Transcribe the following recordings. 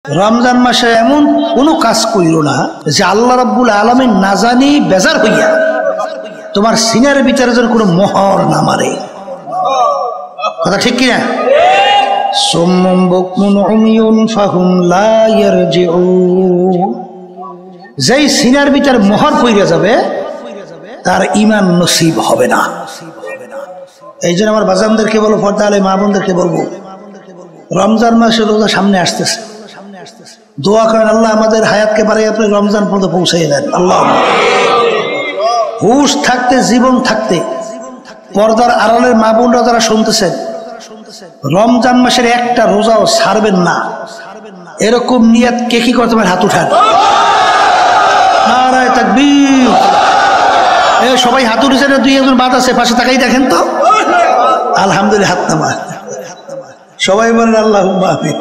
रमजान मासे एमन कोनो काज करिओ ना जे आल्लाह रब्बुल आलामीन ना जानी बेजार हইয়া তোমার সিনার ভিতরে যেন কোনো মোহর না মারে। কথা ঠিক কি না? সুম্মুম বুকমুন উমিয়ুন ফাহুম লা ইয়ারজিউন, যেই সিনার ভিতরে মোহর পড়ে যাবে তার ঈমান নসিব হবে না। এই জন্য আমার বাজানদেরকে বলবো, পর্দা আলে মা বোনদেরকে বলবো, রমজান মাসে রোজা সামনে আসতেছে, দোয়া করেন আল্লাহ আমাদের হায়াতকে বাড়িয়ে আপনি রমজান পর্যন্ত পৌঁছাই দেন। আল্লাহ হুশ থাকতে, জীবন থাকতে পর্দার আড়ালের মা বোনরা যারা শুনতেছেন, রমজান মাসের একটা রোজাও ছাড়বেন না, এরকম নিয়ত কে কি করতে পারে? হাত উঠান। নারায়ে তাকবীর। সবাই হাত উঠেছেন, দুই একজন বাদ আছে পাশে তাকাই দেখেন তো। আলহামদুলিল্লাহ, হাত নামা। সবাই বলেন আল্লাহুম্মা আমিন।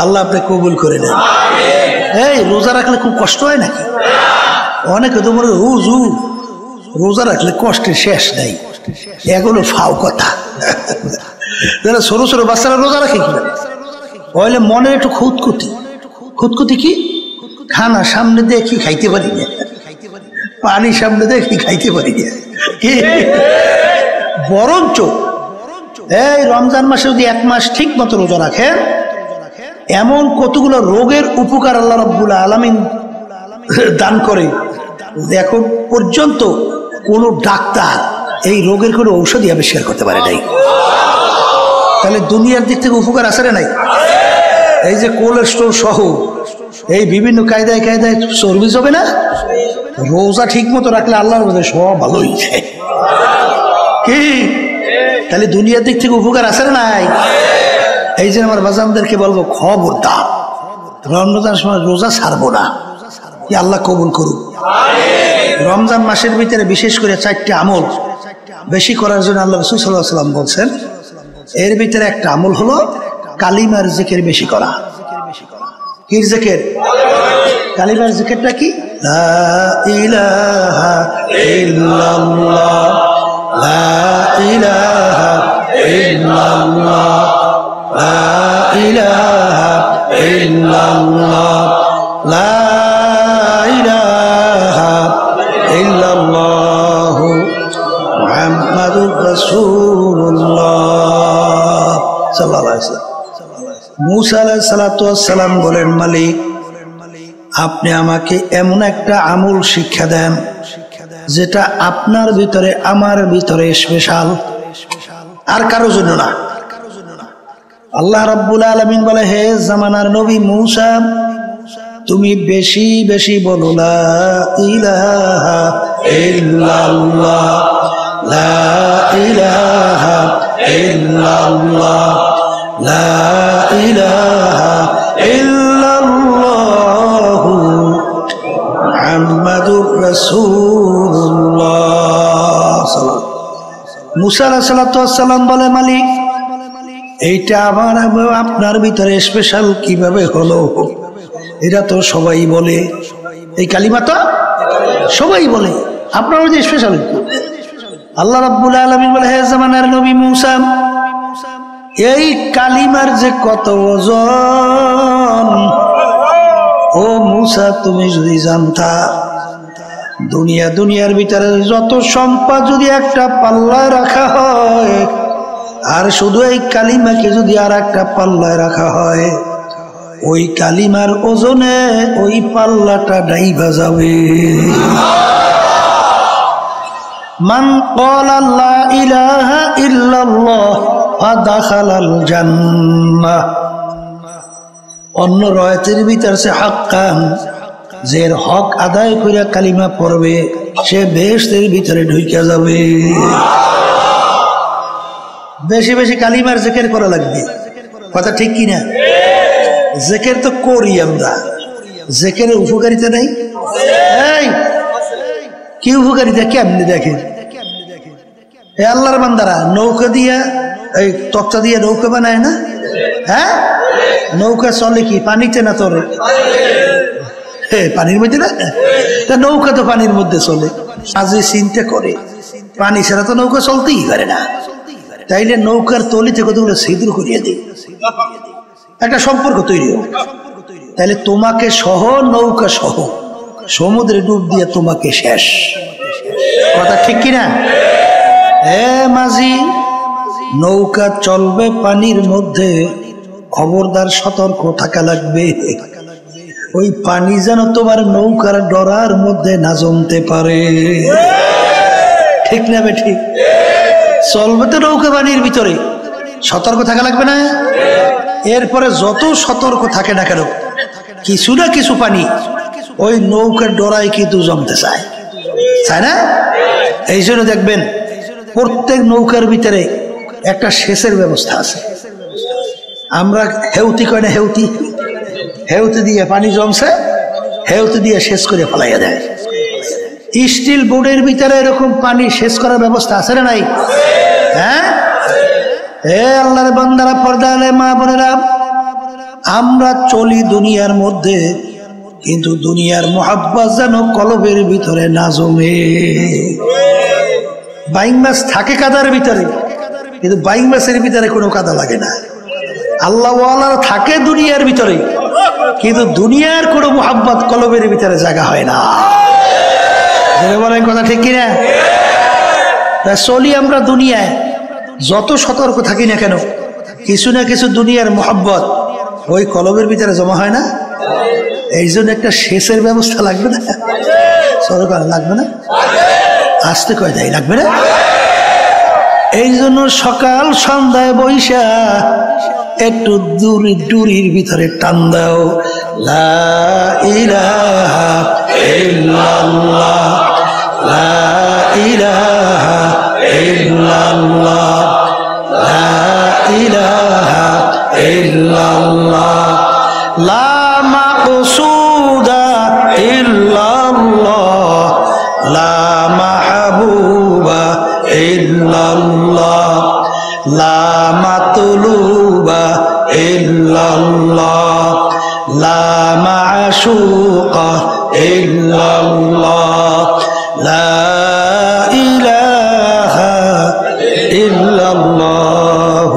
আল্লাহ আপনি কবুল করে নেন। এই রোজা রাখলে খুব কষ্ট হয় নাকি? অনেকে তো বলে হুজুর রোজা রাখলে কষ্টের শেষ নেই, এগুলো ফাও কথা। যারা ছোট ছোট বাচ্চারা রোজা রাখে কি বলে, মনে একটু খুঁতখুতি। খুঁতখুতি কি? খানা সামনে দেখি খাইতে পারি না, পানি সামনে দেখি খাইতে পারি না। বরঞ্চ এই রমজান মাসে যদি এক মাস ঠিক মতো রোজা রাখেন, এমন কতগুলো রোগের উপকার আল্লাহ রাব্বুল আলামিন দান করে, এখন পর্যন্ত কোন ডাক্তার এই রোগের কোনো ঔষধই আবিষ্কার করতে পারে নাই। তাহলে দুনিয়ার দিক থেকে উপকার আছে না নাই? এই যে কোলেস্ট্রল সহ এই বিভিন্ন কায়দায় কায়দায় চর্বি যাবে না, রোজা ঠিক মতো রাখলে আল্লাহর মধ্যে সব ভালো হয়ে যায়। কি তাহলে দুনিয়ার দিক থেকে উপকার আছে না নাই? এই যে আমার বাজানদেরকে বলবো, খবরদার রমজান সময় রোজা ছাড়বো না। কি আল্লাহ কবুল করুক। রমজান মাসের ভিতরে বিশেষ করে 4টি আমল বেশি করার জন্য আল্লাহ রাসূল সাল্লাল্লাহু আলাইহি ওয়াসাল্লাম বলছেন। এর ভিতরে একটা আমল হলো কালিমার জিকির বেশি করা। কি জিকির? কালিমার জিকিরটা কি? লা ইলাহা ইল্লাল্লাহ, লা ইলাহা ইল্লাল্লাহ, লা ইলাহা ইল্লাল্লাহ, লা ইলাহা ইল্লাল্লাহ মুহাম্মাদুর রাসূলুল্লাহ সাল্লাল্লাহু আলাইহি ওয়াসাল্লাম। মুসা আলাইহিস সালাতু ওয়াস সালাম বলেন, মালিক আপনি আমাকে এমন একটা আমল শিক্ষা দেন যেটা আপনার ভিতরে আমার ভিতরে স্পেশাল, আর কারো জন্য না। আল্লাহ রাব্বুল আলামিন বলে, হে জামানার নবী মুসা, তুমি বেশি বেশি বলো লা ইলাহা ইল্লাল্লাহ, লা ইলাহা ইল্লাল্লাহ, লা ইলাহা ইল্লাল্লাহ মুহাম্মাদুর রাসূলুল্লাহ। মুসা আলাইহিস সালাতু ওয়াস সালাম বলে, মালিক এইটা আমার আপনার ভিতরে স্পেশাল কিভাবে হলো? এটা তো সবাই বলে, এই কালিমা তো সবাই বলে, আপনার যে স্পেশাল। আল্লাহ রাব্বুল আলামিন বলে, হে জামানার নবী মুসা, এই কালিমার যে কত ওজন, ও মুসা তুমি যদি জানতা, দুনিয়ার ভিতরে যত সম্পদ যদি একটা পাল্লায় রাখা হয়, আর শুধু এই কালিমাকে যদি আর একটা পাল্লায় রাখা হয়, ওই কালিমার ওজনে ওই পাল্লাটা ডাইবা যাবে। মান ক্বালা লা ইলাহা ইল্লাল্লাহ ফাদাখালাল জান্নাহ। অন্য রয়াতের ভিতর সে হাক্কান, যে হক আদায় করে কালিমা পড়বে সে বেহেশতের ভিতরে ঢুকে যাবে। বেশি বেশি কালিমার জিকির করা লাগবে। কথা ঠিক কিনা? জিকির তো করি আমরা, জিকিরের উপকারিতা নাই। এই কি উপকারিতা কেমনি দেখেন? এই আল্লাহর বান্দারা নৌকা দিয়া, এই তক্তা দিয়ে নৌকা বানায় না? হ্যাঁ, নৌকা চলে কি পানিতে না চলে? পানির মধ্যে না, তা নৌকা তো পানির মধ্যে চলে। আজ চিন্তা করে, পানি ছাড়া তো নৌকা চলতেই পারে না, তাইলে নৌকার তলিতে কতগুলো ছিদ্র করিয়ে দিই। একটা সম্পর্ক তৈরি হোক। তাহলে তোমাকে সহ নৌকা সহ সমুদ্রে ডুব দিয়ে তোমাকে শেষ। কথা ঠিক কিনা? মাঝি, নৌকা চলবে পানির মধ্যে, খবরদার সতর্ক থাকা লাগবে। ওই পানি যেন তোমার নৌকার ডরার মধ্যে না জমতে পারে। ঠিক না বে ঠিক? চলবে তো নৌকা পানির ভিতরে, সতর্ক থাকা লাগবে না? এরপরে যত সতর্ক থাকে না কেন, কিছু না কিছু পানি ওই নৌকার ডরায় কিন্তু জমতে চায়, চায় না? এই জন্য দেখবেন প্রত্যেক নৌকার ভিতরে একটা সেচের ব্যবস্থা আছে। আমরা হেউতি কয় না, হেউতি, হেউতি দিয়ে পানি জমছে, হেউতি দিয়ে সেচ করে ফেলাইয়া দেয়। স্টিল বোর্ডের ভিতরে এরকম পানি সেচ করার ব্যবস্থা আছে না নাই? হ্যাঁ, আল্লাহর বান্দারা, পর্দা আলে মা বোনেরা, আমরা চলি দুনিয়ার মধ্যে, কিন্তু দুনিয়ার মোহাব্বত যেন কলবের ভিতরে না জমে। বাইং মাছ থাকে কাদার ভিতরে, কিন্তু বাইং মাছের ভিতরে কোনো কাদা লাগে না। আল্লাহ ওয়ালারা থাকে দুনিয়ার ভিতরে, কিন্তু দুনিয়ার কোনো মোহাব্বত কলবের ভিতরে জায়গা হয় না। বলেন কথা ঠিক কিনা? চলি আমরা দুনিয়ায়, যত সতর্ক থাকি না কেন, কিছু না কিছু দুনিয়ার মোহাব্বত ওই কলবের ভিতরে জমা হয় না। এই জন্য একটা সেচের ব্যবস্থা লাগবে না? সরকার লাগবে না? আসতে কয় যাই লাগবে না? এই জন্য সকাল সন্ধ্যায় বৈশা একটু দূরির ভিতরে টান দাও, লা ইলাহা ইল্লাল্লাহ, লা ইলাহা ইল্লাল্লাহ, লা ইলাহা ইল্লাল্লাহ, লা মাকসুদা ইল্লাল্লাহ, লা মাহবুবা ইল্লাল্লাহ, লা মাতলুবা ইল্লাল্লাহ, লা মাশুকা ইল্লাল্লাহ, লা ইলাহা ইল্লাল্লাহ,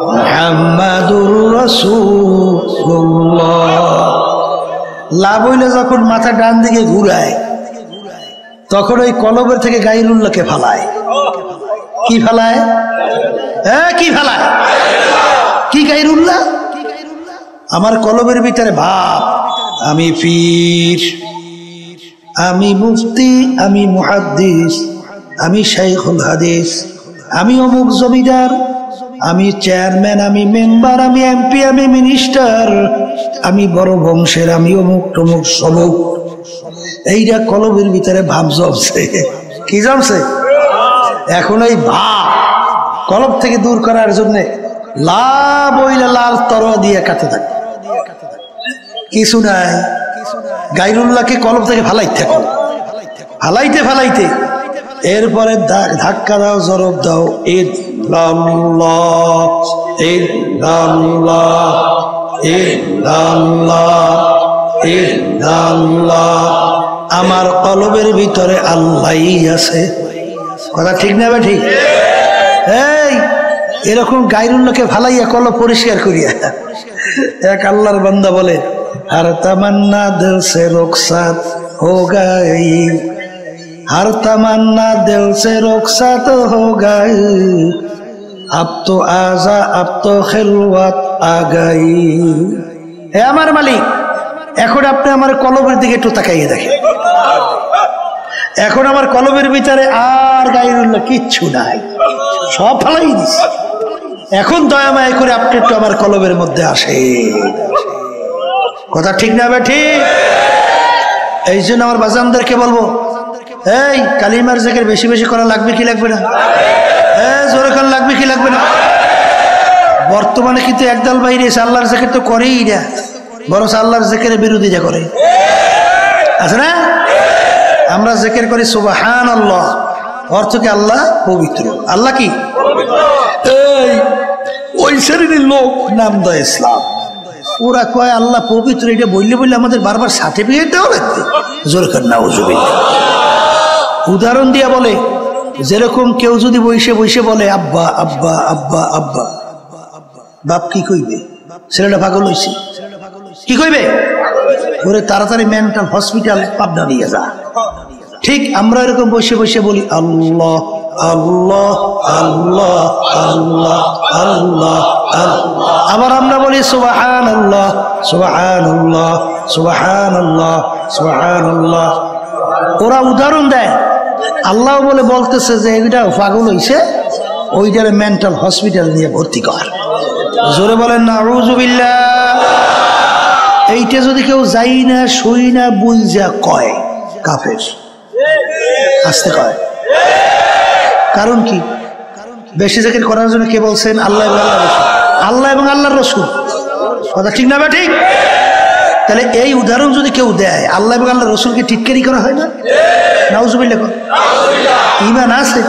মুহাম্মাদুর রাসূলুল্লাহ। লাভ হইলে যখন মাথা ডান দিকে ঘুরায়, তখন ওই কলবের থেকে গায়রুল্লাহকে ফালায়। কি ফালায়? কি ফালায়? কি গায়রুল্লাহ? আমার কলবের ভিতরে ভাব, আমি পীর, আমি মুফতি, আমি মুহাদ্দিস, আমি শাইখুল হাদিস, আমি অমুক জমিদার, আমি চেয়ারম্যান, আমি মেম্বার, আমি এমপি, আমি মিনিস্টার, আমি বড় বংশের, আমি অমুক তমুক সমুক। এইটা কলবের ভিতরে ভাব জমছে। কি জমছে? এখন এই ভাব কলব থেকে দূর করার জন্য লাভ হইলে লাল তরোয়া দিয়ে কাটতে থাকে। কিছু নাই, গায়রুল্লাহকে কলব থেকে ফালাইতে থাকো, ফালাইতে ফালাইতে এরপরে ধাক্কা দাও, জরব দাও, ইল্লাল্লাহ ইল্লাল্লাহ ইল্লাল্লাহ ইল্লাল্লাহ। আমার কলবের ভিতরে আল্লাহই আছে। কথা ঠিক না? ঠিক। এই এরকম গায়রুল্লাহকে ফালাইয়া কলব পরিষ্কার করিয়া এক আল্লাহর বান্দা বলে, हर तमन्ना दिल से रुखसत हो गई, हर तमन्ना दिल से रुखसत हो गई, अब तो आजा अब तो खिलवत आ गई। হে আমার মালিক, এখন আপনি আমার কলবের দিকে একটু তাকাইয়ে দেখেন। এখন আমার কলবের ভিতরে আর গায়রুল্লাহ কিচ্ছু নাই, সব ফালাই দিছি। এখন দয়া মায়া করে আপনি একটু আমার কলবের মধ্যে আসে। কথা ঠিক না? ঠিক। এই জন্য আমার বাজানদেরকে বলবো, এই কালিমার জিকির বেশি বেশি করা লাগবে কি লাগবে না? জোরে কান লাগবে কি লাগবে না? বর্তমানে কিন্তু একদল বাইরে এসে আল্লাহর জিকির তো করেই না, বরং আল্লাহর জিকিরের বিরোধিতা করে, আছে না? আমরা জিকির করি সুবহানাল্লাহ, অর্থ কি আল্লাহ পবিত্র। আল্লাহ কি? এই ওই শ্রেণীর লোক নাম দেয় ইসলাম, ওরা কয় আল্লাহ পবিত্র। এটা বললে বললে আমাদের বারবার সার্টিফিকেট দেওয়া লাগবে। জোর কর নাউজুবিল্লাহ। উদাহরণ দিয়া বলে, যেরকম কেউ যদি বসে বসে বলে আব্বা আব্বা আব্বা আব্বা, বাপ কি কইবে? ছেলেটা পাগল হইছে, কি কইবে? ওরে তাড়াতাড়ি মেন্টাল হসপিটাল পাবনা নিয়ে যা। ঠিক আমরা এরকম বসে বসে বলি আল্লাহ আল্লাহ আল্লাহ আল্লাহ আল্লাহ আল্লাহ, আবার আমরা বলি সুবহানাল্লাহ সুবহানাল্লাহ সুবহানাল্লাহ সুবহানাল্লাহ। ওরা উদাহরণ দেয়, আল্লাহ বলে বলতেছে যে এইটা পাগল হইছে, ওইটারে মেন্টাল হসপিটাল নিয়ে ভর্তি কর। জোরে বলেন না আউযুবিল্লাহ। এইটা যদি কেউ যাই না শুই না বুঝা কয় কাফের, আসতে কয়। কারণ কি? বেশি জিকির করার জন্য কে বলছেন? আল্লাহ এবং আল্লাহর রাসূল, আল্লাহ এবং আল্লাহর রাসূল। কথা ঠিক না বা ঠিক? তাহলে এই উদাহরণ যদি কেউ দেয়, আল্লাহ এবং আল্লাহর রাসূলকে টিটকারি করা হয় না? নাউযুবিল্লাহ। ঈমান আছে?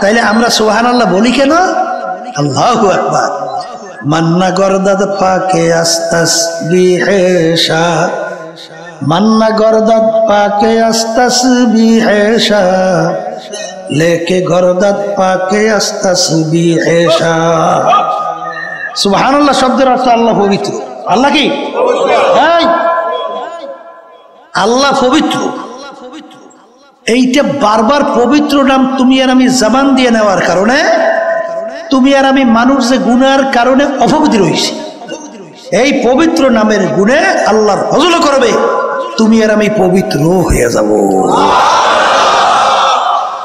তাইলে আমরা সুবহানাল্লাহ বলি কেন? আল্লাহু আকবার। মান্না গরদাদ পাকে আস্তাসবিহেশা, মান্না গরদাদ পাকে আস্তাসবিহেশা, লেকে গরদাদ পাকে আস্তাসবিহেশা। সুবহানাল্লাহ শব্দের অর্থ আল্লাহ পবিত্র। আল্লাহ কি? আল্লাহ পবিত্র। এইটা বারবার পবিত্র নাম তুমি আর আমি জবান দিয়ে নেওয়ার কারণে, তুমি আর আমি মানুষ যে গুনার কারণে অপবিত্র হয়েছি, এই পবিত্র নামের গুণে আল্লাহর ফজল করবে, তুমি আর আমি পবিত্র হয়ে যাব।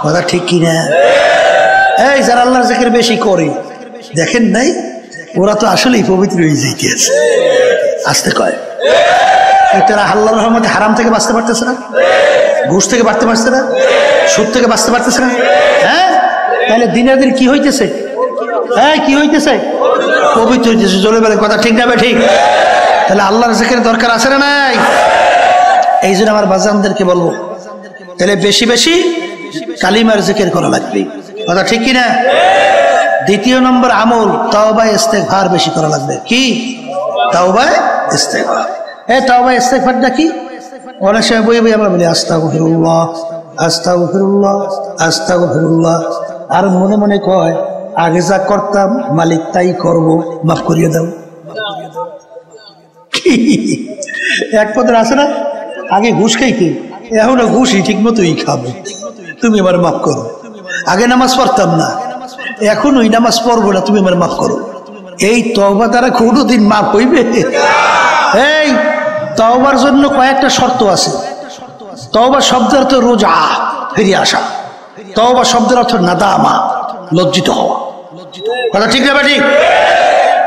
কথা ঠিক কিনা? এই যারা আল্লাহর জিকির বেশি করে, দেখেন নাই ওরা তো আসলেই পবিত্র হয়ে যাইতেছে। আসতে কয় তারা আল্লাহর রহমতে হারাম থেকে বাঁচতে পারতেছে না, ঘুষ থেকে বাঁচতে পারছে না, সুদ থেকে বাঁচতে পারতেছে না। হ্যাঁ, তাহলে দিনের দিন কি হইতেছে? হ্যাঁ, কি হইতেছে? পবিত্র হইতেছে। চলে বলে কথা ঠিক না? ঠিক। তাহলে আল্লাহর জিকিরের দরকার আছে না নাই? এই জন্য আমার বাজানদেরকে বলবো, তাহলে বেশি বেশি কালিমার জিকির করা লাগবে। কথা ঠিক কিনা? দ্বিতীয় নম্বর আমল তাওবা ইস্তেগফার বেশি করা লাগবে। কি? তাওবা ইস্তেগফার। এই তাওবা ইস্তেগফারটা কি? অনেক সময় বই বই আমরা বলি আস্তাগফিরুল্লাহ আস্তাগফিরুল্লাহ আস্তাগফিরুল্লাহ, আর মনে মনে কয় আগে যা করতাম মালিক তাই করব, মাফ করিয়ে দাও। এক পদের আছে না, আগে ঘুষ খাইতে, এখন ঘুষই ঠিক মতোই খাবো, তুমি আমার মাফ করো। আগে নামাজ পড়তাম না, এখন ওই নামাজ পড়বো না, তুমি আমার মাফ করো। এই তওবা দ্বারা কোনোদিন মাফ হইবে? এই তওবার জন্য কয়েকটা শর্ত আছে। তওবা শব্দের অর্থ রোজা, ফিরে আসা। তওবা শব্দের অর্থ নাদামা, লজ্জিত হওয়া। কথা ঠিক না ঠিক?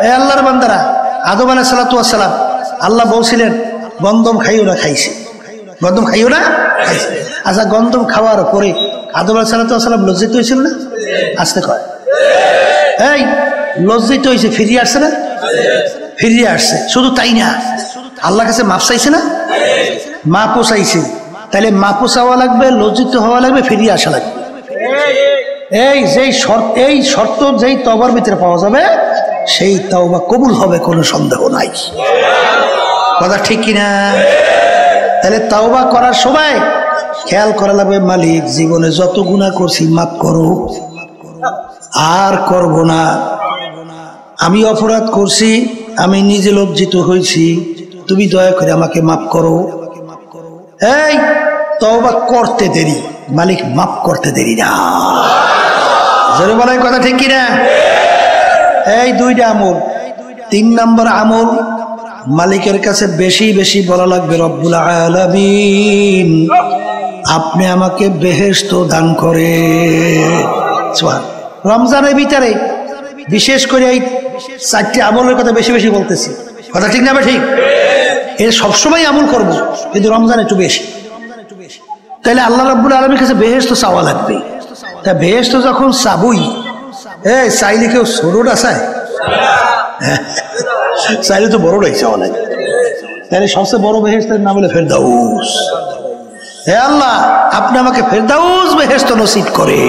এই আল্লাহর বান্দারা, আদম আলাইহিস সালাতু ওয়াস সালাম, আল্লাহ বলছিলেন গন্ধম খাইও না, খাইছে। গন্ধম খাইও না, খাইছে। আচ্ছা, গন্ধম খাওয়ার পরে আদম আলাইহিস সালাতু ওয়াস সালাম লজ্জিত হয়েছিল না? আসতে কয় এই লজ্জিত হয়েছে, ফিরিয়ে আসছে না? ফিরিয়ে আসছে। শুধু তাই না, আল্লাহর কাছে মাপ চাইছে না? মাপও চাইছে। তাহলে মাপও চাওয়া লাগবে, লজ্জিত হওয়া লাগবে, ফিরিয়ে আসা লাগবে। এই শর্ত যেই তওবার ভিতরে পাওয়া যাবে, সেই তওবা কবুল হবে, কোনো সন্দেহ নাই। কথা ঠিক কিনা? তাহলে তওবা করার সময় খেয়াল করা লাগবে, মালিক জীবনে যত গুনাহ করছি মাফ করো, আর করব না। আমি অপরাধ করছি, আমি নিজে লজ্জিত হয়েছি, তুমি দয়া করে আমাকে মাফ করো। এই তওবা করতে দেরি, মালিক মাফ করতে দেরি না। জোরে বলেন কথা ঠিক কিনা? এই দুইটা আমল। 3 নম্বর আমল, মালিকের কাছে বেশি বেশি বলা লাগবে, রব্বুল আলামিন আপনি আমাকে বেহেশত দান করে। রমজানের ভিতরে বিশেষ করে এই 4টি আমলের কথা বেশি বেশি বলতেছি। কথা ঠিক না? ঠিক। এর সবসময় আমল করব, কিন্তু রমজান একটু বেশি। তাহলে আল্লাহ রাব্বুল আলামিনের কাছে বেহেশত চাওয়া লাগবে। তা বেহেশত যখন চাবই, চাইলে কেউ ছোটটা চায়? চাইলে তো বড়টাই চাওয়া লাগে। তাহলে সবচেয়ে বড় বেহেশতের নাম হলো ফেরদাউস। হে আল্লাহ, আপনি আমাকে ফেরদাউস বেহেশত নসিব করে।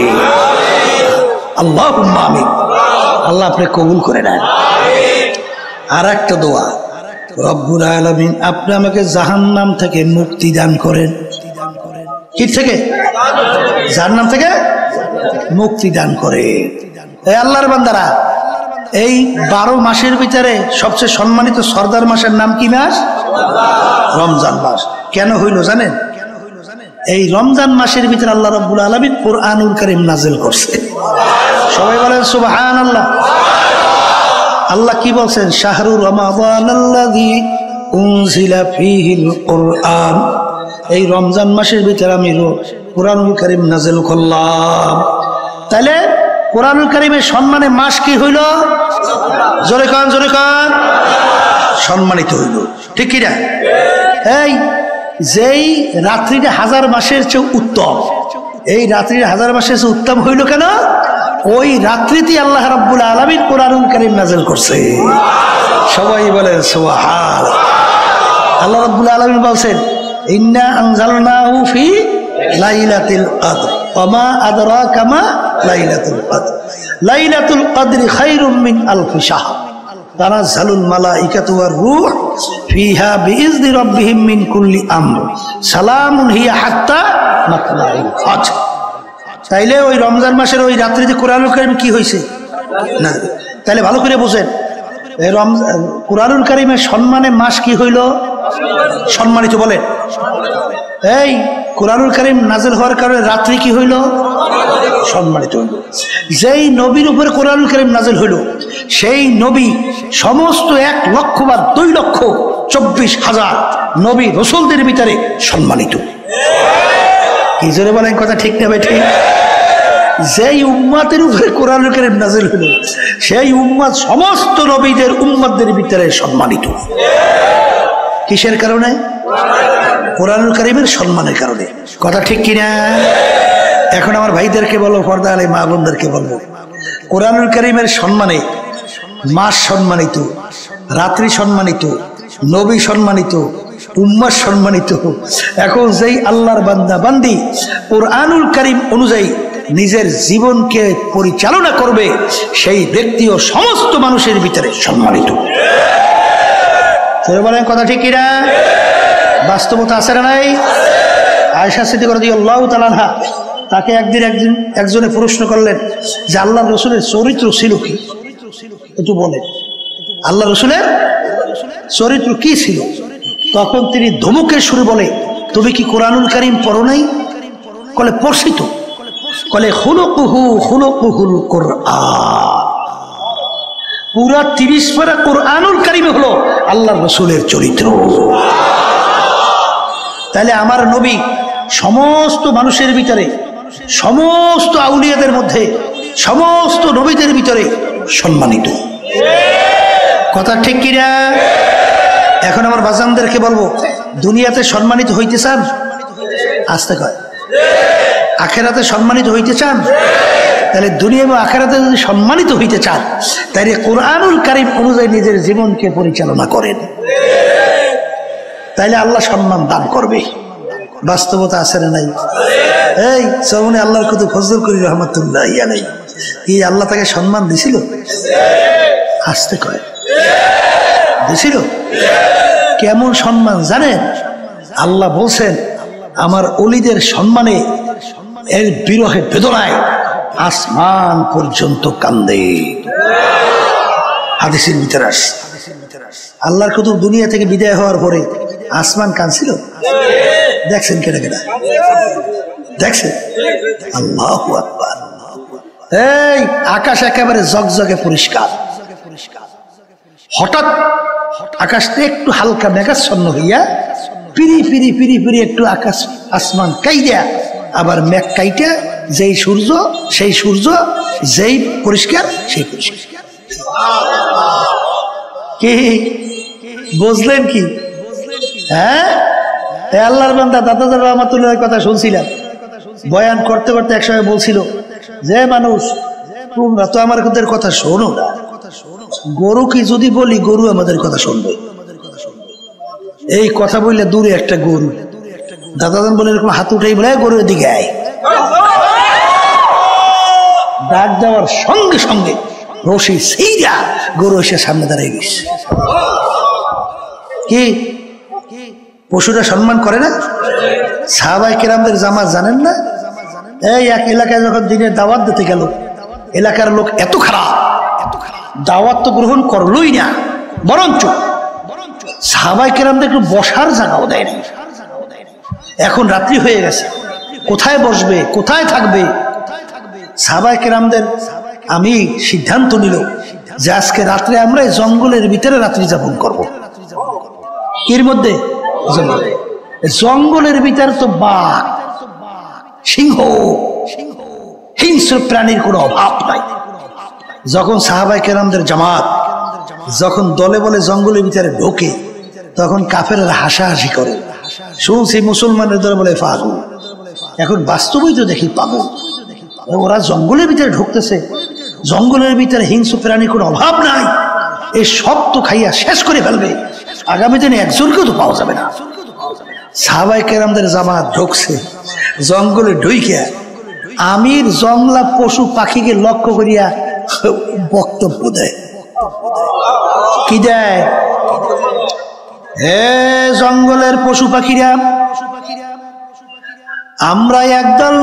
আল্লাহুম্মা আমিন। আল্লাহ আপনি কবুল করে নেন। আর একটা দোয়া, রব্বুল আলামিন আপনি আমাকে জাহান্নাম থেকে মুক্তি দান করেন। কি থেকে? জাহান্নাম থেকে মুক্তি দান করে। এই আল্লাহর বান্দারা, এই 12 মাসের ভিতরে সবচেয়ে সম্মানিত সর্দার মাসের নাম কি মাস? রমজান মাস। কেন হইল জানেন? এই রমজান মাসের ভিতরে আল্লাহ রাব্বুল আলামিন কুরআনুল কারীম নাযিল করছে। সবাই বলেন সুবহানাল্লাহ। আল্লাহ কি বলছেন? শাহরু রমাদানাল্লাযী উনজিলা ফীহিল কুরআন, এই রমজান মাসের ভিতরে আমি কুরআনুল কারীম নাযিল করলাম। তাহলে কুরআনুল কারীমের সম্মানে মাস কি হইল? জোরে কান জোরে কান, সম্মানিত হইল। ঠিক কি না? এই যেই রাত্রিটা 1000 মাসের চেয়ে উত্তম, এই রাত্রিটা 1000 মাসের চেয়ে উত্তম হইল কেন? ওই রাত্রিতে আল্লাহ রাব্বুল আলামিন কুরআনুল কারীম নাযিল করছে। সবাই বলেন সুবহান। আল্লাহ রাব্বুল আলামিন বলছেন ইন্না আনজালনাহু ফি লাইলাতিল কদর ওয়া মা আদরাকা মা লাইলাতুল কদর লাইলাতুল কদরি খায়রুম মিন আলফি শাহর তানাজ্জালুল মালাইকাতু ওয়ার রূহ ফিহা বিইজনি রাব্বিহিম মিন কুল্লি আমর সালামুন হিয়া হাত্তা মাতলাইল ফাজর। তাইলে ওই রমজান মাসের ওই রাত্রিতে কুরআনুল কারীম কি হয়েছে না? তাহলে ভালো করে বুঝেন, এই কুরআনুল কারীমের সম্মানে মাস কি হইল? সম্মানিত। বলেন এই কুরআনুল কারীম নাযিল হওয়ার কারণে রাত্রি কি হইল? সম্মানিত হইল। যেই নবীর উপরে কুরআনুল কারীম নাযিল হইল সেই নবী সমস্ত 1 লক্ষ বা 2 লক্ষ 24,000 নবী রাসূলদের ভিতরে সম্মানিত। কি জোরে বলেন কথা ঠিক না ভাই? ঠিক। যেই উম্মতের উপরে কুরআনুল কারীম নাযিল হলো সেই উম্মত সমস্ত নবীদের উম্মতদের ভিতরে সম্মানিত। কিসের কারণে? কুরআনুল কারীমের সম্মানের কারণে। কথা ঠিক কিনা? এখন আমার ভাইদেরকে বলো, পর্দা আলে মা বোনদেরকে বলবো, কুরআনুল কারীমের সম্মানে মাস সম্মানিত, রাত্রি সম্মানিত, নবী সম্মানিত, উম্মাহ সম্মানিত। এখন যেই আল্লাহর বান্দা বান্দি কুরআনুল কারীম অনুযায়ী নিজের জীবনকে পরিচালনা করবে সেই ব্যক্তিও সমস্ত মানুষের ভিতরে সম্মানিত। বলেন কথা ঠিক কিনা? বাস্তবতা আছে না নাই? আয়েশা সিদ্দিকা রাদিয়াল্লাহু তাআলা আনহা, তাকে একজনে প্রশ্ন করলেন যে আল্লাহর রাসূলের চরিত্র ছিল কি? একটু বলেন আল্লাহর রাসূলের চরিত্র কি ছিল? তখন তিনি ধমকের সুরে বলে, তুমি কি কুরআনুল কারীম পড়ো নাই? বলে পড়ছি তো। বলে খুলুকুহুল কুরআন, পুরা 30 পারা কুরআনুল কারীম হলো আল্লাহর রাসূলের চরিত্র। তাহলে আমার নবী সমস্ত মানুষের ভিতরে, সমস্ত আউলিয়াদের মধ্যে, সমস্ত নবীদের ভিতরে সম্মানিত। কথা ঠিক কিনা? এখন আমার বাজানদেরকে বলবো, দুনিয়াতে সম্মানিত হইতে চান? আসতে কয়। আখেরাতে সম্মানিত হইতে চান? তাহলে দুনিয়া এবং আখেরাতে যদি সম্মানিত হইতে চান তাহলে কুরআনুল কারীম অনুযায়ী নিজের জীবনকে পরিচালনা করেন, তাইলে আল্লাহ সম্মান দান করবে। বাস্তবতা আছে না নাই? এই সৌমনে আল্লাহর কত ফজল করি রহমাতুল্লাহ আলাইহি, কি আল্লাহ তাকে সম্মান দিছিল? আসতে কয় দিছিল। কেমন সম্মান জানেন? আল্লাহ বলছেন আমার ওলিদের সম্মানে, এর বিরহে বেদনায় আসমান পর্যন্ত কান্দে। হাদিসের ভিতরে আসে আল্লাহর কুতুব দুনিয়া থেকে বিদায় হওয়ার পরে আসমান কাঁদছিল। দেখছেন কেটে কেটে? দেখছেন? আল্লাহু আকবার। এই আকাশ একেবারে জগজগে পরিষ্কার। হঠাৎ আকাশটা একটু হালকা মেঘাচ্ছন্ন হইয়া পিরি পিরি পিরি পিরি একটু আকাশ আসমান কাইয়া, আবার মেঘ কাইটা যেই সূর্য সেই সূর্য, যেই পরিষ্কার সেই পরিষ্কার। কি বুঝলেন কি? হ্যাঁ, আল্লাহর বান্দা দাদা রহমাতুল্লাহর কথা শুনছিলাম। বয়ান করতে করতে একসময় বলছিল যে মানুষ তোমরা তো আমার কথা শোনো না, গরু কি যদি বলি গরু আমাদের কথা শুনবে। এই কথা বললে দূরে একটা গরু, দাদাজান বলে এরকম হাত উঠেই বলে গরুর দিকে আয়। ডাক দেওয়ার সঙ্গে সঙ্গে রশি সেইরা গরু এসে সামনে দাঁড়িয়ে গেছে। কি পশুরা সম্মান করে না? সাহাবায়ে কেরামদের জামাত জানেন না? এই এক এলাকায় যখন দিনের দাওয়াত দিতে গেল, এলাকার লোক এত খারাপ দাওয়াত তো গ্রহণ করলই না, বরঞ্চ সাহাবায়ে কেরামদের একটু বসার জায়গাও দেয়নি। এখন রাত্রি হয়ে গেছে, কোথায় বসবে, কোথায় থাকবে? সাহাবায়ে কেরামদের আমি সিদ্ধান্ত নিল যে আজকে রাত্রে আমরা জঙ্গলের ভিতরে রাত্রি যাপন করব। এর মধ্যে জঙ্গলের ভিতরে তো বাঘ, সিংহ, হিংস্র প্রাণীর কোনো অভাব নাই। যখন সাহাবায়ে কেরামদের জামাত যখন দলে বলে জঙ্গলের ভিতরে ঢোকে, তখন কাফেররা হাসাহাসি করে। শুনছি মুসলমানের দলে বলে পাগল। এখন বাস্তবেই তো দেখি পাগল। ওরা জঙ্গলের ভিতরে ঢুকতেছে, জঙ্গলের ভিতরে হিংস্র প্রাণীর কোনো অভাব নাই, এই সব তো খাইয়া শেষ করে ফেলবে, আগামী দিনে একজনকেও তো পাওয়া যাবে না। সাহাবায়ে কেরামদের জামাত ঢুকছে, জঙ্গলে ঢুইকা আমির জংলা পশু পাখিকে লক্ষ্য করিয়া বক্তব্য দেয়। কি দেয়? হে জঙ্গলের পশু পাখিরা, আমরা একদল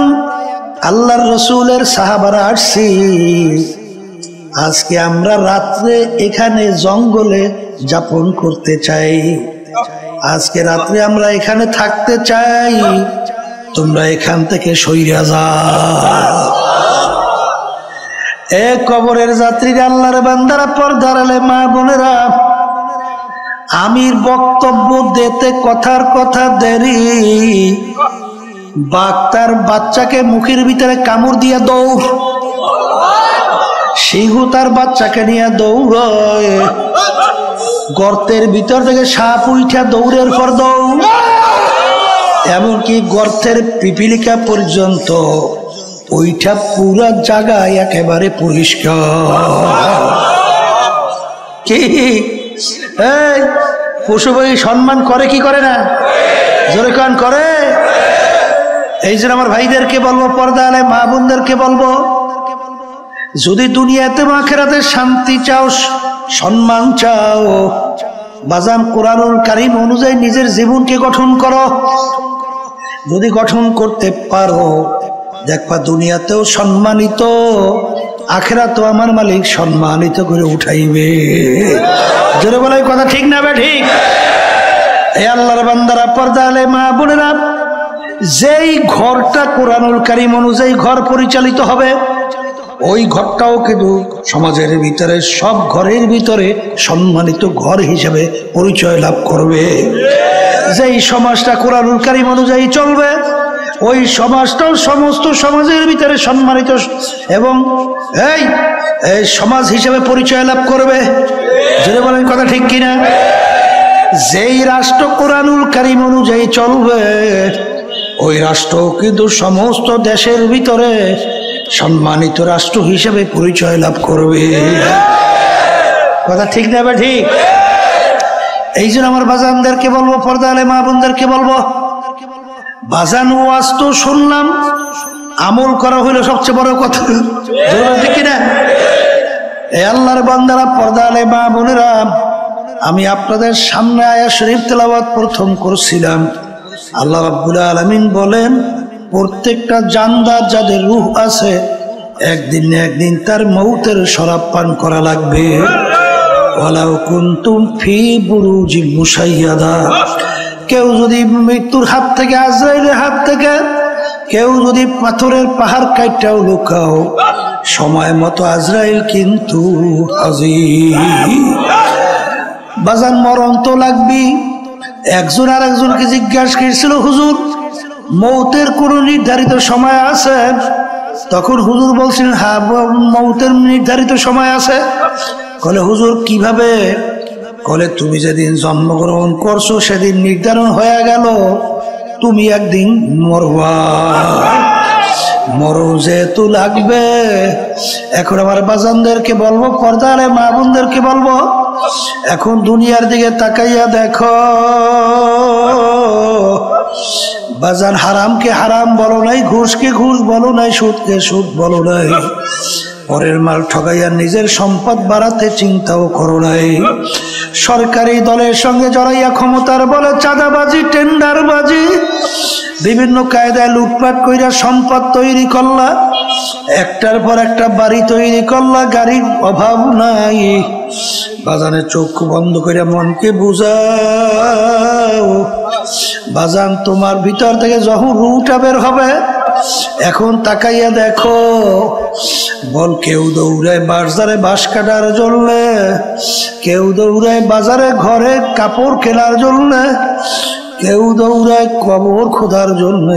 আল্লাহর রসুলের সাহাবারা আসছি, আজকে আমরা রাত্রে এখানে জঙ্গলে যাপন করতে চাই, আজকে রাত্রে আমরা এখানে থাকতে চাই, তোমরা এখান থেকে সইরা যাও। এ কবরের যাত্রীরা, আল্লাহর বান্দারা, পর্দার আলে মা বোনেরা, আমির বক্তব্য দিতে কথার কথা দেরি, বাঘ তার বাচ্চাকে মুখের ভিতরে কামড় দিয়া দৌড়, সিংহ তার বাচ্চাকে নিয়ে দৌড়য়, গর্তের ভিতর থেকে সাপ উঠা দৌড়ের পর দৌড়, এমনকি গর্তের পিপিলিকা পর্যন্ত ওইটা পুরা জায়গায় একেবারে পরিষ্কার। কি এই পশু পাখি সম্মান করে কি করে না? জোরে কান করে। এই জন্য আমার ভাইদেরকে বলবো, পর্দা আলে মা বোনদেরকে বলবো, যদি দুনিয়াতে আখিরাতে শান্তি চাও, সম্মান চাও, বাজান কোরআনুল কারীম অনুযায়ী নিজের জীবনকে গঠন করো। যদি গঠন করতে পারো, দেখবা দুনিয়াতেও সম্মানিত, আখিরাতেও আমার মালিক সম্মানিত করে উঠাইবে। জোরে বলে কথা ঠিক না বে ঠিক? এই আল্লাহর বান্দারা, পর্দা আলে মা বোনেরা, যেই ঘরটা কোরআনুল কারীম অনুযায়ী ঘর পরিচালিত হবে, ওই ঘরটাও কিন্তু সমাজের ভিতরে সব ঘরের ভিতরে সম্মানিত ঘর হিসেবে পরিচয় লাভ করবে। যেই সমাজটা কোরআনুল কারীম অনুযায়ী চলবে, ওই সমাজটাও সমস্ত সমাজের ভিতরে সম্মানিত এবং এই সমাজ হিসেবে পরিচয় লাভ করবে। যদি বলেন কথা ঠিক কিনা? যেই রাষ্ট্র কোরআনুল কারীম অনুযায়ী চলবে, ওই রাষ্ট্র কিন্তু সমস্ত দেশের ভিতরে সম্মানিত রাষ্ট্র হিসেবে পরিচয় লাভ করবে। কথা ঠিক না বা ঠিক? এই জন্য আমার বাজানদেরকে বলবো, পর্দা আলে মা বোনদেরকে বলবো, বাজান ওয়াজ তো শুনলাম, আমল করা হইলো সবচেয়ে বড় কথা। ঠিক কিনা? এই আল্লাহর বান্দারা, পর্দা আলে মা বোনেরা, আমি আপনাদের সামনে আয়াত শরীফ তেলাওয়াত প্রথম করছিলাম। আল্লাহ রাব্বুল আলামিন বলেন, প্রত্যেকটা জানদার যাদের রূহ আছে, একদিন না একদিন তার মৌতের শরাব পান করা লাগবে। ওয়ালাউ কুনতুম ফি বুরুজিন মুশাইয়াদা, কেউ যদি মৃত্যুর হাত থেকে, আজরাইলের হাত থেকে কেউ যদি পাথরের পাহাড় কাইটাও লুকাও, সময় মতো আজরাইল কিন্তু হাজির। বাজান মরণ তো লাগবি। একজন আর একজনকে জিজ্ঞাসা করেছিল, হুজুর মৌতের কোন নির্ধারিত সময় আছে? তখন হুজুর বলছিলেন, হ্যাঁ মৌতের নির্ধারিত সময় আছে। বলে হুজুর কিভাবে? বলে তুমি যেদিন জন্মগ্রহণ করছো সেদিন নির্ধারণ হয়ে গেল তুমি একদিন মরবা, মরণ যেহেতু লাগবে। এখন আমার বাজানদেরকে বলবো, পর্দা আলে মা বোনদেরকে বলবো, এখন দুনিয়ার দিকে তাকাইয়া দেখো। বাজান হারামকে হারাম বলো নাই, ঘুষকে ঘুষ বলো নাই, সুদকে সুদ বলো নাই, পরের মাল ঠগাইয়া নিজের সম্পদ বাড়াতে চিন্তাও করো নাই। সরকারি দলের সঙ্গে জড়াইয়া ক্ষমতার বলে চাঁদাবাজি, টেন্ডারবাজি, বিভিন্ন কায়দায় লুটপাট কইরা সম্পদ তৈরি করলা, একটার পর একটা বাড়ি তৈরি করলা, গাড়ির অভাব নাই। বাজানের চোখ বন্ধ করে মনকে বুঝাও, বাজান তোমার ভিতর থেকে যখন রুটা বের হবে, এখন তাকাইয়া দেখো। বল কেউ দৌড়ায় বাজারে বাঁশ কাটার জন্য, কেউ দৌড়ায় বাজারে ঘরে কাপড় কেনার জন্য, কেউ দৌড়ায় কবর খোদার জন্য,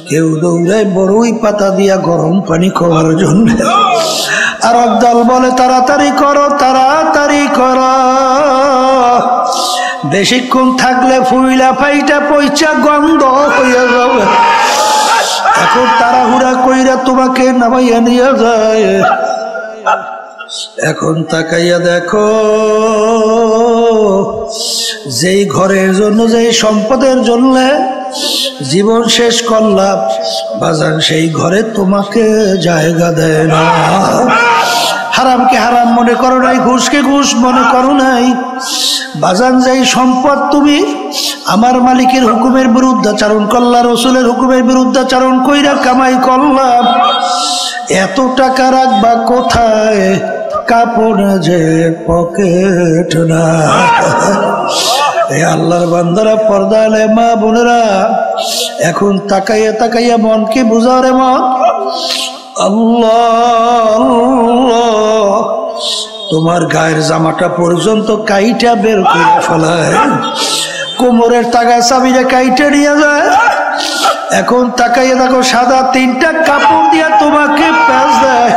কেউ দৌড়ায় বড়ই পাতা দিয়া গরম পানি খাওয়ার জন্য। আর একদল বলে তাড়াতাড়ি করো, তাড়াতাড়ি করো, বেশিক্ষণ থাকলে ফুইলা ফাইটা পয়সা গন্ধ হইয়া যাবে। এখন তাড়াহুড়া কইরা তোমাকে নামাইয়া নিয়ে যায়। এখন তাকাইয়া দেখো, যেই ঘরের জন্য, যেই সম্পদের জন্য জীবন শেষ করলাম, বাজান সেই ঘরে তোমাকে জায়গা দেয় না। হারামকে হারাম মনে করো নাই, ঘুষকে ঘুষ মনে করো নাই। বাজান যেই সম্পদ তুমি আমার মালিকের হুকুমের বিরুদ্ধাচারণ করলা, রসুলের হুকুমের বিরুদ্ধাচারণ কইরা কামাই করলাম, এত টাকা রাখবা কোথায়? কাপড়ে যে পকেট না। এই আল্লাহর বান্দারা, পর্দা আলে মা বোনেরা, এখন তাকাইয়া তাকাইয়া মনকে বুঝাও রে মন। আল্লাহ তোমার গায়ের জামাটা পর্যন্ত কাইটা বের করে ফেলায়, কোমরের তাগায় চাবিটা কাইটা নিয়ে যায়। এখন তাকাইয়া দেখো, সাদা তিনটা কাপড় দিয়া তোমাকে প্যাঁচ দেয়,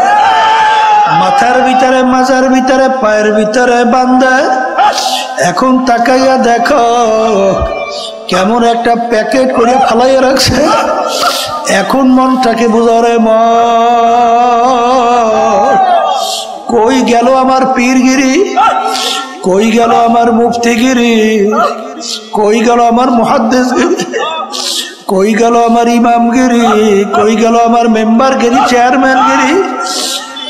মাথার ভিতরে, মাজার ভিতরে, পায়ের ভিতরে বান্ধে। এখন তাকাইয়া দেখো কেমন একটা প্যাকেট করে ফালাইয়া রাখছে। এখন মনটাকে বুঝারে মন, কই গেল আমার পীরগিরি, কই গেল আমার মুফতিগিরি, কই গেল আমার মুহাদ্দিসগিরি, কই গেল আমার ইমামগিরি, কই গেল আমার মেম্বারগিরি, চেয়ারম্যানগিরি,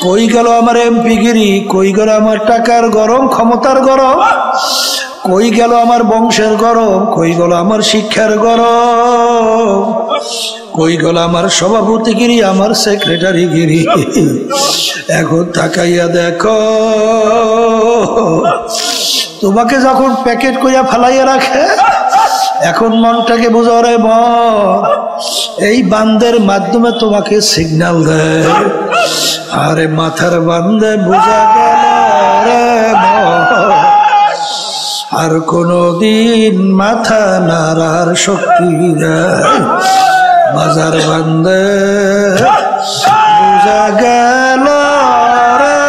কই গেল আমার এমপিগিরি, কই গেল আমার টাকার গরম, ক্ষমতার গরম, কই গেল আমার বংশের গরম, কই গেল আমার শিক্ষার গরম, কই গেল আমার সভাপতিগিরি, আমার সেক্রেটারিগিরি। এখন তাকাইয়া দেখো, তোমাকে যখন প্যাকেট কইয়া ফেলাইয়া রাখে, এখন মনটাকে বুঝাও রে মন, এই বান্দের মাধ্যমে তোমাকে সিগন্যাল দেয়। আরে মাথার বান্দে বুঝা গেল রে মন, আর কোনদিন মাথা নাড়ার শক্তি দেয়। বাজার বান্দে বুঝা গেল রে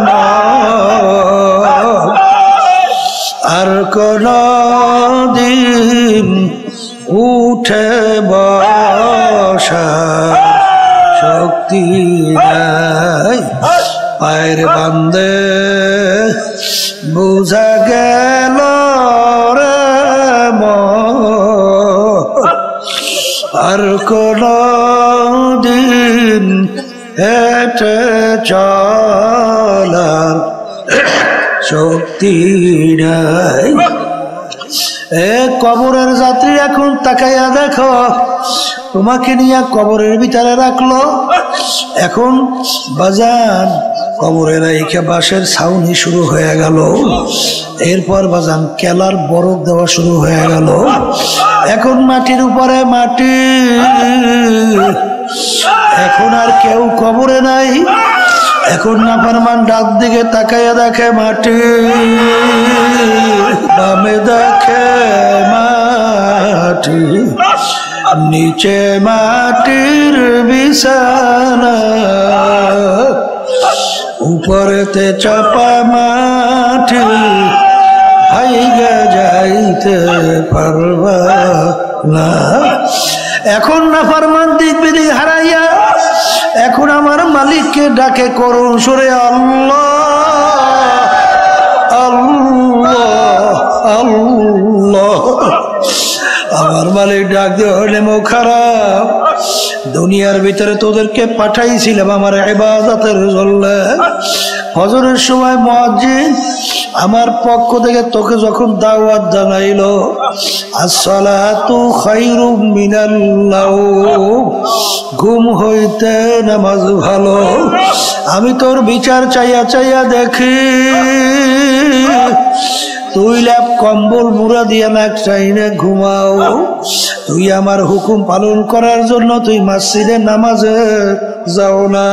মন, আর কোনদিন উঠে বসা শক্তি নাই। পায়ের বান্দে বুঝা গেল রে মন, আর কোন দিন হেঁটে চলার শক্তি নাই। এ কবরের যাত্রী, এখন তাকাইয়া দেখো, তোমাকে নিয়ে কবরের ভিতরে রাখলো। এখন বাজান কবরের রাইখে বাঁশের ছাউনি শুরু হয়ে গেল। এরপর বাজান কেলার বরফ দেওয়া শুরু হয়ে গেল। এখন মাটির উপরে মাটি, এখন আর কেউ কবরে নাই। এখন নাফরমান ডাক দিকে তাকাইয়া দেখে মাটি, বামে দেখে মাটি, নিচে মাটির বিছানা, উপরেতে চাপা মাটি, ভাইগা যাইতে পারবা না। এখন নাফরমান দিক বিদিক হারাইয়া এখন আমার মালিককে ডাকে করুণ সুরে, আল্লাহ আল্লাহ আমার মালিক ডাক দিয়ে হলে মো খারাপ, দুনিয়ার ভিতরে তোদেরকে পাঠাইছিলাম আমার ইবাদতের জন্য। ফজরের সময় মুয়াজ্জিন আমার পক্ষ থেকে তোকে যখন দাওয়াত জানাইলো, আসসালাতু খায়রুম মিনাল নাওম, ঘুম হইতে নামাজ ভালো। আমি তোর বিচার চাইয়া চাইয়া দেখি তুই ল্যাপ কম্বল মুড়া দিয়া নাক চাইনে ঘুমাও। তুই আমার হুকুম পালন করার জন্য তুই মসজিদে নামাজে যাও না।